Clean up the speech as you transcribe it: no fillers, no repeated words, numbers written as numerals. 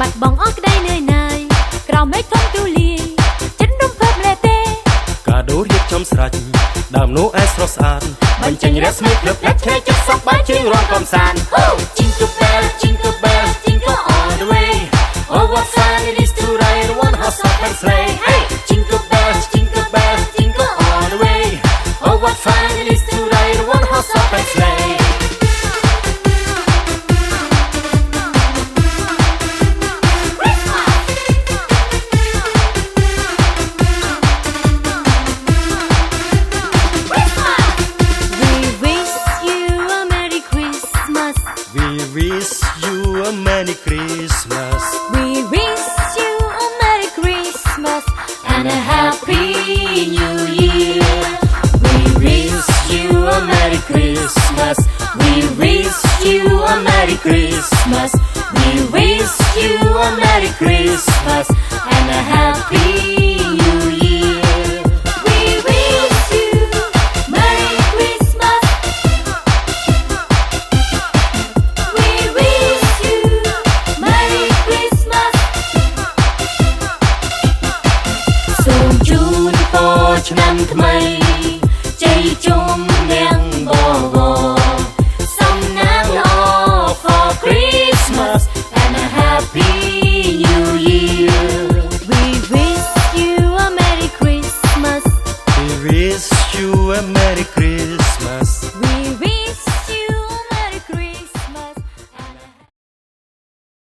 បាត់បង់អស់ក្តីនឿយណាយក្រោមមេឃធំទូលាយចិត្តរំភើបម្លេះទេកាដូរៀបចំស្រេចដើមនោះឯស្រស់ស្អាតបញ្ចេញរស្មីភ្លឹបភ្លែតឆ្ងាយចិត្តសប្បាយជាងរំកំសាន្ត Jingle bell jingle bell jingle all the way Oh what fun it is to ride one horse open sleigh Hey jingle bell jingle bell jingle all the way Oh what fun it is to ride one horse open sleigh We wish you a Merry Christmas. We wish you a Merry Christmas and a Happy New Year. We wish you a Merry Christmas. We wish you a Merry Christmas. We wish you a Merry Christmas and a Happy New Year. We wish you Merry Christmas. We wish you Merry Christmas. សូមជូនពរឆ្នាំថ្មីជ័យជុំនាងបវរសំណាងល្អ for Christmas and a Happy New Year. We wish you a Merry Christmas. We wish you a Merry Christmas